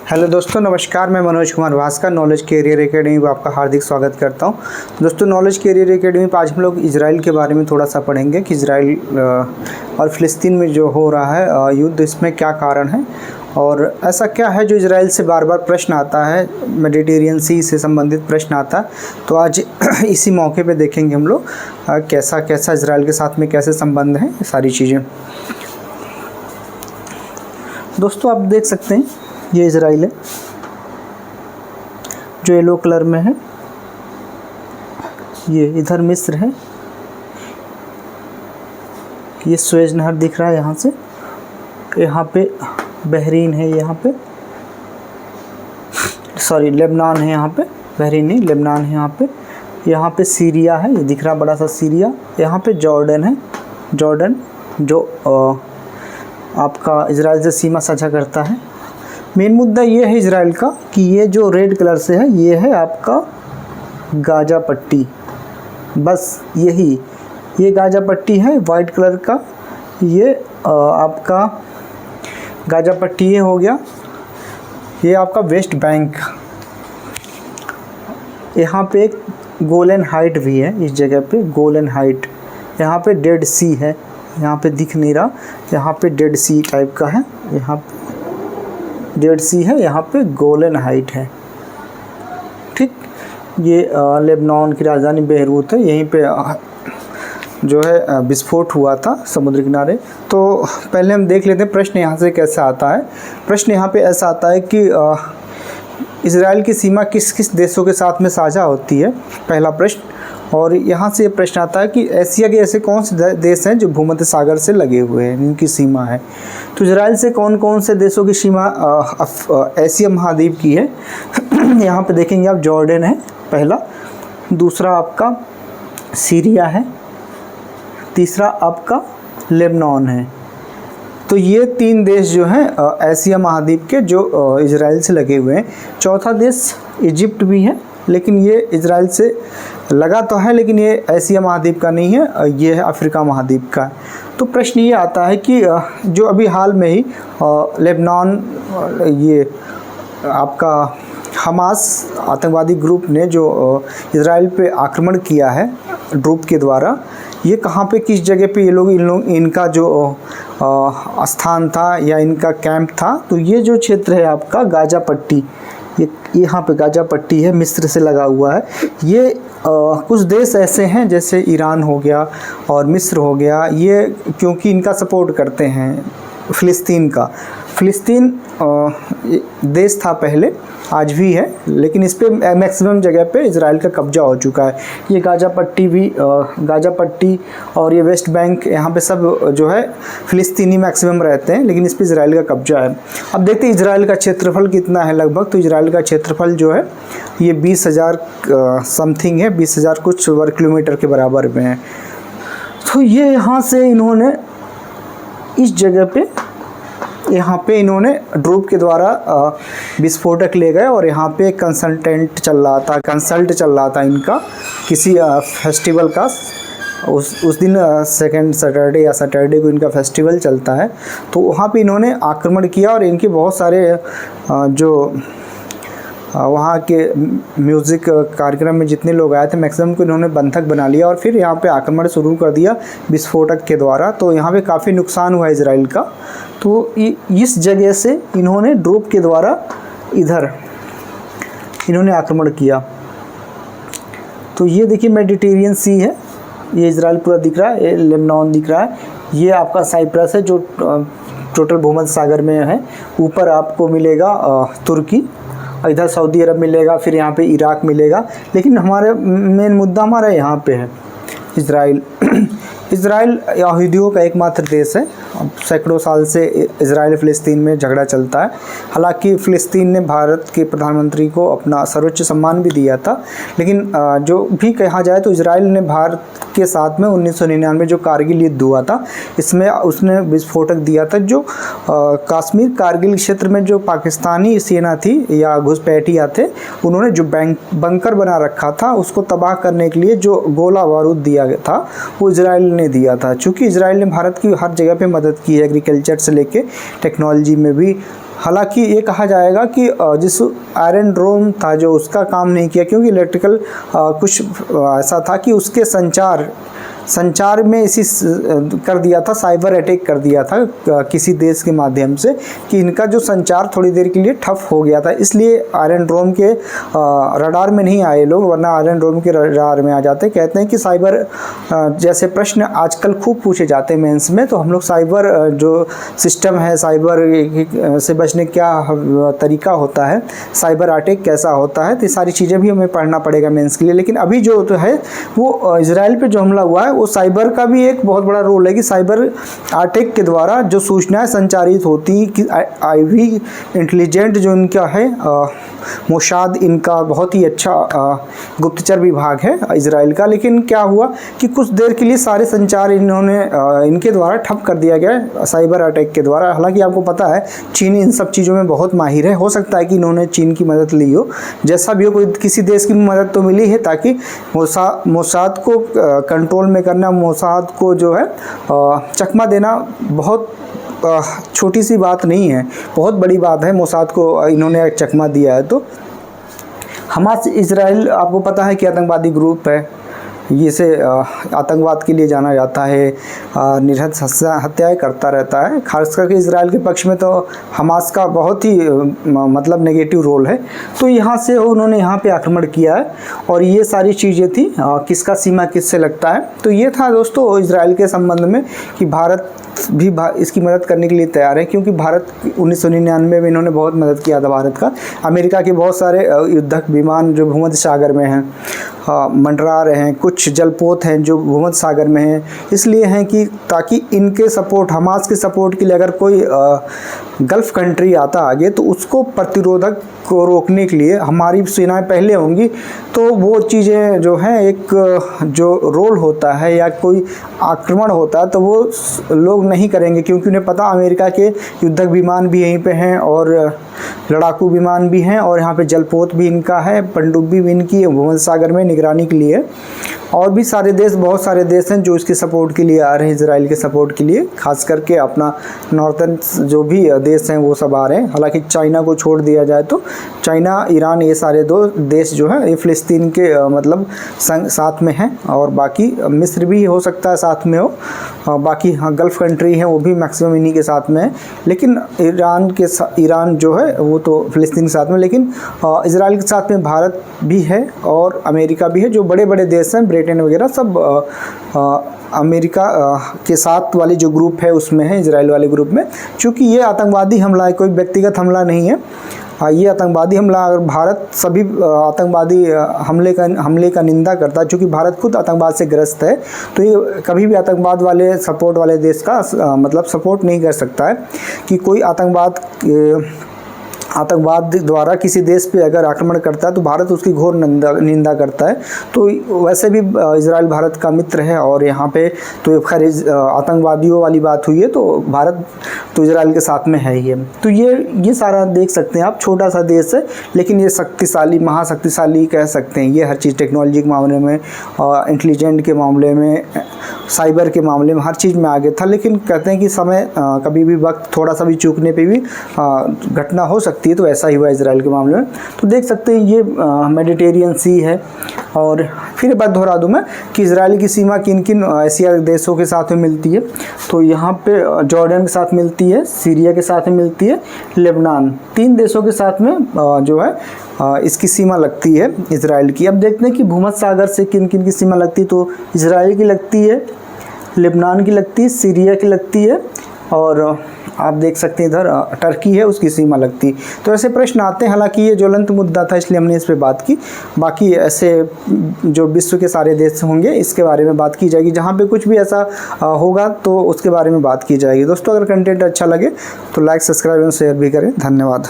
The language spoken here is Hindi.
हेलो दोस्तों, नमस्कार। मैं Manoj Kumar Bhaskar knowledge career academy में आपका हार्दिक स्वागत करता हूं। दोस्तों, नॉलेज कैरियर एकेडमी पर आज हम लोग इजराइल के बारे में थोड़ा सा पढ़ेंगे कि इजराइल और फ़िलिस्तीन में जो हो रहा है युद्ध, इसमें क्या कारण है और ऐसा क्या है जो इजराइल से बार बार प्रश्न आता है, मेडिटेरियन सी से संबंधित प्रश्न आता है। तो आज इसी मौके पे देखेंगे हम लोग कैसा कैसा इजराइल के साथ में कैसे संबंध हैं, सारी चीज़ें। दोस्तों, आप देख सकते हैं ये इजराइल है जो येलो कलर में है, ये इधर मिस्र है, ये सुएज नहर दिख रहा है यहाँ से, यहाँ पे बहरीन है, यहाँ पे लेबनान है, यहाँ पे बहरीन नहीं लेबनान है, यहाँ पे सीरिया है, ये दिख रहा बड़ा सा सीरिया, यहाँ पे जॉर्डन है, जॉर्डन जो आपका इजराइल से सीमा साझा करता है। मेन मुद्दा ये है इजराइल का कि ये जो रेड कलर से है ये है आपका गाजा पट्टी, बस ये गाजा पट्टी है। वाइट कलर का ये आपका गाजा पट्टी ये हो गया, ये आपका वेस्ट बैंक। यहाँ पे एक गोलन हाइट भी है, इस जगह पे गोलन हाइट। यहाँ पे डेड सी है, यहाँ पे दिख नहीं रहा, यहाँ पे डेड सी टाइप का है, यहाँ पे डेड सी है, यहाँ पे गोलन हाइट है। ठीक, ये लेबनान की राजधानी बेरूत है, यहीं पे जो है विस्फोट हुआ था समुद्र किनारे। तो पहले हम देख लेते हैं प्रश्न यहाँ से कैसा आता है। प्रश्न यहाँ पे ऐसा आता है कि इजराइल की सीमा किस किस देशों के साथ में साझा होती है, पहला प्रश्न। और यहाँ से ये प्रश्न आता है कि एशिया के ऐसे कौन से देश हैं जो भूमध्य सागर से लगे हुए हैं, इनकी सीमा है। तो इजराइल से कौन कौन से देशों की सीमा एशिया महाद्वीप की है यहाँ पे देखेंगे आप, जॉर्डन है पहला, दूसरा आपका सीरिया है, तीसरा आपका लेबनान है। तो ये तीन देश जो हैं एशिया महाद्वीप के जो इजराइल से लगे हुए हैं। चौथा देश इजिप्ट भी है, लेकिन ये इजराइल से लगा तो है लेकिन ये एशिया महाद्वीप का नहीं है, ये है अफ्रीका महाद्वीप का। तो प्रश्न ये आता है कि जो अभी हाल में ही लेबनान ये आपका हमास आतंकवादी ग्रुप ने जो इजराइल पे आक्रमण किया है ड्रोन के द्वारा, ये कहाँ पे किस जगह पे इनका जो स्थान था या इनका कैंप था। तो ये जो क्षेत्र है आपका गाजा पट्टी, ये यहाँ पे गाजा पट्टी है, मिस्र से लगा हुआ है। ये कुछ देश ऐसे हैं जैसे ईरान हो गया और मिस्र हो गया, ये क्योंकि इनका सपोर्ट करते हैं फ़िलिस्तीन का। फ़िलिस्तीन देश था पहले, आज भी है, लेकिन इस पे मैक्सिमम जगह पे इजराइल का कब्जा हो चुका है। ये गाजा पट्टी और ये वेस्ट बैंक, यहाँ पे सब जो है फ़िलिस्तीनी मैक्सिमम रहते हैं, लेकिन इस पे इजराइल का कब्जा है। अब देखते हैं इजराइल का क्षेत्रफल कितना है लगभग। तो इजराइल का क्षेत्रफल जो है ये 20,000 समथिंग है, 20,000 कुछ वर्ग किलोमीटर के बराबर में है। तो ये यहाँ से इन्होंने इस जगह पे इन्होंने ड्रोन के द्वारा विस्फोटक ले गए और यहाँ पे कंसल्ट चल रहा था इनका किसी फेस्टिवल का। उस दिन सेकंड सैटरडे या सैटरडे को इनका फेस्टिवल चलता है। तो वहाँ पे इन्होंने आक्रमण किया और इनके बहुत सारे जो वहाँ के म्यूज़िक कार्यक्रम में जितने लोग आए थे मैक्सिमम को इन्होंने बंधक बना लिया और फिर यहाँ पे आक्रमण शुरू कर दिया विस्फोटक के द्वारा। तो यहाँ पे काफ़ी नुकसान हुआ इजराइल का। तो इस जगह से इन्होंने ड्रोन के द्वारा इधर इन्होंने आक्रमण किया। तो ये देखिए मेडिटेरियन सी है, ये इजराइल पूरा दिख रहा है, ये लेबनान दिख रहा है, ये आपका साइप्रस है जो टोटल भूमध्य सागर में है। ऊपर आपको मिलेगा तुर्की, इधर सऊदी अरब मिलेगा, फिर यहाँ पे इराक मिलेगा। लेकिन हमारे मेन मुद्दा हमारा यहाँ पे है इजराइल। इजराइल यहूदियों का एकमात्र देश है। सैकड़ों साल से इजराइल फ़िलिस्तीन में झगड़ा चलता है। हालांकि फ़िलिस्तीन ने भारत के प्रधानमंत्री को अपना सर्वोच्च सम्मान भी दिया था, लेकिन जो भी कहा जाए तो इजराइल ने भारत के साथ में 1999 जो कारगिल युद्ध हुआ था, इसमें उसने विस्फोटक दिया था। जो कश्मीर कारगिल क्षेत्र में जो पाकिस्तानी सेना थी या घुसपैठिया थे, उन्होंने जो बंकर बना रखा था उसको तबाह करने के लिए जो गोला बारूद दिया गया था वो इजराइल ने दिया था। चूँकि इजराइल ने भारत की हर जगह पे मदद की है, एग्रीकल्चर से लेके टेक्नोलॉजी में भी हालांकि ये कहा जाएगा कि जिस आयरन डोम था जो उसका काम नहीं किया, क्योंकि इलेक्ट्रिकल कुछ ऐसा था कि उसके संचार में इसी कर दिया था, साइबर अटैक कर दिया था किसी देश के माध्यम से, कि इनका जो संचार थोड़ी देर के लिए ठप हो गया था, इसलिए आयरन डोम के रडार में नहीं आए लोग, वरना आयरन डोम के रडार में आ जाते। कहते हैं कि साइबर जैसे प्रश्न आजकल खूब पूछे जाते हैं मेंस में, तो हम लोग साइबर जो सिस्टम है, साइबर से बचने क्या तरीका होता है, साइबर अटैक कैसा होता है, तो ये सारी चीज़ें भी हमें पढ़ना पड़ेगा मेंस के लिए। लेकिन अभी जो है वो इजराइल पे जो हमला हुआ है वो साइबर का भी एक बहुत बड़ा रोल है, कि साइबर अटैक के द्वारा जो सूचनाएं संचारित होती, कि आईवी इंटेलिजेंट जो इनका है मोसाद, इनका बहुत ही अच्छा गुप्तचर विभाग है इजराइल का। लेकिन क्या हुआ कि कुछ देर के लिए सारे संचार इनके द्वारा ठप कर दिया गया साइबर अटैक के द्वारा। हालांकि आपको पता है चीन इन सब चीज़ों में बहुत माहिर है, हो सकता है कि इन्होंने चीन की मदद ली हो, जैसा भी हो कोई किसी देश की मदद तो मिली है, ताकि मोसाद को कंट्रोल में करना, मोसाद को जो है चकमा देना बहुत छोटी सी बात नहीं है, बहुत बड़ी बात है। मोसाद को इन्होंने चकमा दिया है। तो हमास इजराइल आपको पता है कि आतंकवादी ग्रुप है, इसे आतंकवाद के लिए जाना जाता है, निर्हद हत्याएं करता रहता है। खास करके इजराइल के पक्ष में तो हमास का बहुत ही मतलब नेगेटिव रोल है। तो यहाँ से उन्होंने यहाँ पे आक्रमण किया है, और ये सारी चीज़ें थी। किसका सीमा किससे लगता है, तो ये था दोस्तों इजराइल के संबंध में, कि भारत भी इसकी मदद करने के लिए तैयार है, क्योंकि भारत 1999 में इन्होंने बहुत मदद किया था भारत का। अमेरिका के बहुत सारे युद्धक विमान जो भूमध्य सागर में हैं मंडरा रहे हैं, कुछ जलपोत हैं जो भूमध्य सागर में हैं, इसलिए हैं कि ताकि इनके सपोर्ट, हमास के सपोर्ट के लिए अगर कोई गल्फ़ कंट्री आता आगे, तो उसको प्रतिरोधक को रोकने के लिए हमारी सेनाएं पहले होंगी। तो वो चीज़ें जो हैं, एक जो रोल होता है या कोई आक्रमण होता है, तो वो लोग नहीं करेंगे, क्योंकि उन्हें पता अमेरिका के युद्धक विमान भी यहीं पे हैं, और लड़ाकू विमान भी हैं, और यहाँ पे जलपोत भी इनका है, पनडुब्बी भी इनकी है भूमध्य सागर में निगरानी के लिए। और भी सारे देश, बहुत सारे देश हैं जो इसके सपोर्ट के लिए आ रहे हैं, इजराइल के सपोर्ट के लिए। खास करके अपना नॉर्थन जो भी देश हैं वो सब आ रहे हैं। हालांकि चाइना को छोड़ दिया जाए तो चाइना, ईरान, ये सारे दो देश जो है ये फ़िलिस्तीन के मतलब साथ में हैं, और बाकी मिस्र भी हो सकता है साथ में हो, बाकी हाँ गल्फ़ कंट्री हैं वो भी मैक्सिमम इन्हीं के साथ में है। लेकिन ईरान जो है वो तो फ़िलिस्तीन के साथ में, लेकिन इजराइल के साथ में भारत भी है और अमेरिका भी है, जो बड़े बड़े देश हैं, ब्रिटेन वगैरह सब अमेरिका के साथ वाली जो ग्रुप है उसमें है, इजराइल वाले ग्रुप में। चूँकि ये आतंकवादी हमला है, कोई व्यक्तिगत हमला नहीं है, ये आतंकवादी हमला। अगर भारत सभी आतंकवादी हमले का निंदा करता है, चूँकि भारत खुद आतंकवाद से ग्रस्त है, तो ये कभी भी आतंकवाद वाले सपोर्ट वाले देश का मतलब सपोर्ट नहीं कर सकता है, कि कोई आतंकवाद द्वारा किसी देश पे अगर आक्रमण करता है तो भारत उसकी घोर निंदा करता है। तो वैसे भी इजराइल भारत का मित्र है, और यहाँ पे तो खैर आतंकवादियों वाली बात हुई है तो भारत तो इजराइल के साथ में है ही है। तो ये सारा देख सकते हैं आप, छोटा सा देश है, लेकिन ये शक्तिशाली, महाशक्तिशाली कह सकते हैं। ये हर चीज़ टेक्नोलॉजी के मामले में, इंटेलिजेंट के मामले में, साइबर के मामले में, हर चीज़ में आगे था। लेकिन कहते हैं कि समय कभी भी वक्त थोड़ा सा भी चूकने पे भी घटना हो सकती है, तो ऐसा ही हुआ इजराइल के मामले में। तो देख सकते हैं ये मेडिटेरियन सी है। और फिर बात दोहरा दूँ मैं कि इजराइल की सीमा किन किन एशिया देशों के साथ में मिलती है, तो यहाँ पे जॉर्डन के साथ मिलती है, सीरिया के साथ में मिलती है, लेबनान, 3 देशों के साथ में जो है इसकी सीमा लगती है इजराइल की। अब देखते हैं कि भूमध्य सागर से किन किन की सीमा लगती है, तो इजराइल की लगती है, लेबनान की लगती है, सीरिया की लगती है, और आप देख सकते हैं इधर टर्की है, उसकी सीमा लगती। तो ऐसे प्रश्न आते हैं। हालांकि ये ज्वलंत मुद्दा था इसलिए हमने इस पे बात की। बाकी ऐसे जो विश्व के सारे देश होंगे इसके बारे में बात की जाएगी, जहाँ पे कुछ भी ऐसा होगा तो उसके बारे में बात की जाएगी। दोस्तों अगर कंटेंट अच्छा लगे तो लाइक, सब्सक्राइब और शेयर भी करें। धन्यवाद।